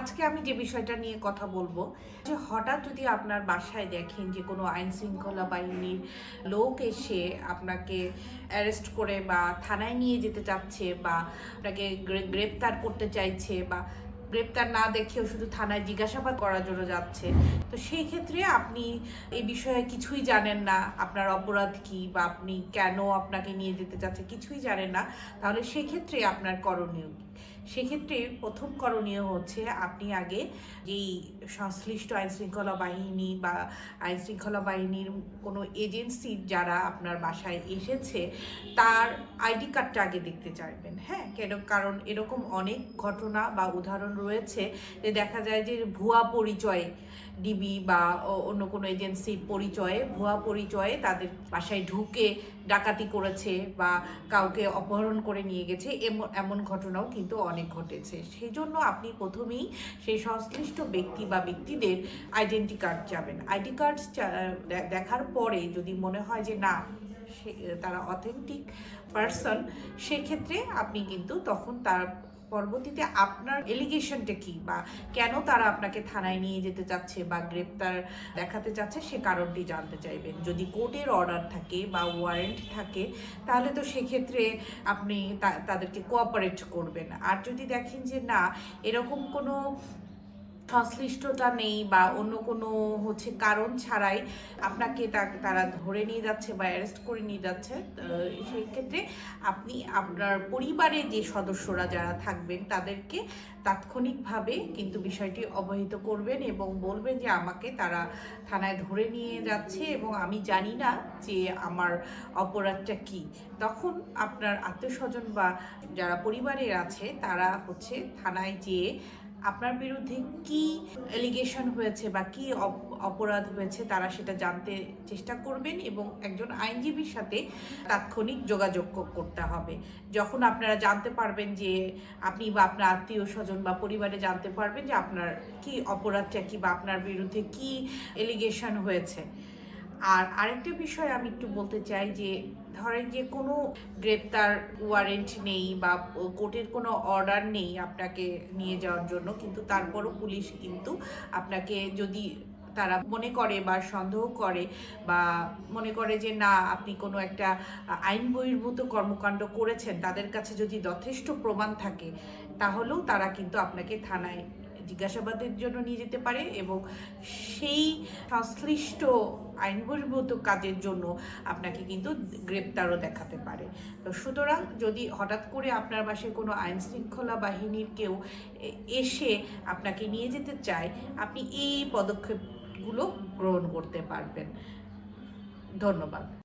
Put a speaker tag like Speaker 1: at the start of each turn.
Speaker 1: আজকে আমি যে বিষয়টা নিয়ে কথা বলবো যে হঠাৎ যদি আপনার বাসায় দেখেন যে কোনো আইন শৃঙ্খলা বাহিনীর লোক এসে আপনাকে অ্যারেস্ট করে বা থানায় নিয়ে যেতে চাচ্ছে বা আপনাকে গ্রেপ্তার করতে চাইছে বা গ্রেপ্তার না দেখেও শুধু থানায় জিজ্ঞাসাবাদ করার জন্য যাচ্ছে, তো সেই ক্ষেত্রে আপনি এই বিষয়ে কিছুই জানেন না, আপনার অপরাধ কি বা আপনি কেন আপনাকে নিয়ে যেতে চাচ্ছে কিছুই জানেন না, তাহলে সেক্ষেত্রে আপনার করণীয় কি? সেক্ষেত্রে প্রথম করণীয় হচ্ছে আপনি আগে যেই সংশ্লিষ্ট আইনশৃঙ্খলা বাহিনী বা আইনশৃঙ্খলা বাহিনীর কোনো এজেন্সি যারা আপনার বাসায় এসেছে তার আইডি কার্ডটা আগে দেখতে চাইবেন। হ্যাঁ, কেন? কারণ এরকম অনেক ঘটনা বা উদাহরণ রয়েছে যে দেখা যায় যে ভুয়া পরিচয়ে ডিবি বা অন্য কোনো এজেন্সির পরিচয়ে ভুয়া পরিচয়ে তাদের বাসায় ঢুকে ডাকাতি করেছে বা কাউকে অপহরণ করে নিয়ে গেছে, এমন ঘটনাও কিন্তু অনেক ঘটেছে। সেই জন্য আপনি প্রথমেই সেই সংশ্লিষ্ট ব্যক্তি বা ব্যক্তিদের আইডেন্টি কার্ড যাবেন। আইডি কার্ড দেখার পরে যদি মনে হয় যে না তারা অথেন্টিক পার্সন, সেক্ষেত্রে আপনি কিন্তু তখন তার পরবর্তীতে আপনার এলিগেশনটা কি বা কেন তারা আপনাকে থানায় নিয়ে যেতে চাচ্ছে বা গ্রেপ্তার দেখাতে চাচ্ছে সে কারণটি জানতে চাইবেন। যদি কোর্টের অর্ডার থাকে বা ওয়ারেন্ট থাকে তাহলে তো সেক্ষেত্রে আপনি তাদেরকে কোঅপারেট করবেন। আর যদি দেখেন যে না এরকম কোনো সংশ্লিষ্টতা নেই বা অন্য কোনো কারণ ছাড়াই আপনাকে তারা ধরে নিয়ে যাচ্ছে বা অ্যারেস্ট করে নিয়ে যাচ্ছে, সেই ক্ষেত্রে আপনি আপনার পরিবারে যে সদস্যরা যারা থাকবেন তাদেরকে তাৎক্ষণিকভাবে কিন্তু বিষয়টি অবহিত করবেন এবং বলবেন যে আমাকে তারা থানায় ধরে নিয়ে যাচ্ছে এবং আমি জানি না যে আমার অপরাধটা কি। তখন আপনার আত্মীয়স্বজন বা যারা পরিবারের আছে তারা থানায় যেয়ে আপনার বিরুদ্ধে কি এলিগেশন হয়েছে বা কি অপরাধ হয়েছে তারা সেটা জানতে চেষ্টা করবেন এবং একজন আইনজীবীর সাথে তাৎক্ষণিক যোগাযোগ করতে হবে। যখন আপনারা জানতে পারবেন যে আপনি বা আপনার আত্মীয় স্বজন বা পরিবারে জানতে পারবেন যে আপনার কি অপরাধটা কি বা আপনার বিরুদ্ধে কি এলিগেশন হয়েছে। আর আরেকটা বিষয় আমি একটু বলতে চাই যে ধরেন যে কোনো গ্রেপ্তার ওয়ারেন্ট নেই বা কোর্টের কোনো অর্ডার নেই আপনাকে নিয়ে যাওয়ার জন্য, কিন্তু তারপরও পুলিশ কিন্তু আপনাকে যদি তারা মনে করে বা সন্দেহ করে বা মনে করে যে না আপনি কোনো একটা আইন বহির্ভূত কর্মকাণ্ড করেছেন, তাদের কাছে যদি যথেষ্ট প্রমাণ থাকে তাহলেও তারা কিন্তু আপনাকে থানায় জিজ্ঞাসাবাদের জন্য নিয়ে যেতে পারে এবং সেই সংশ্লিষ্ট আইন বহির্ভূত কাজের জন্য আপনাকে কিন্তু গ্রেপ্তারও দেখাতে পারে। তো সুতরাং যদি হঠাৎ করে আপনার বাসায় কোনো আইন শৃঙ্খলা বাহিনীর কেউ এসে আপনাকে নিয়ে যেতে চায়, আপনি এই পদক্ষেপগুলো গ্রহণ করতে পারবেন। ধন্যবাদ।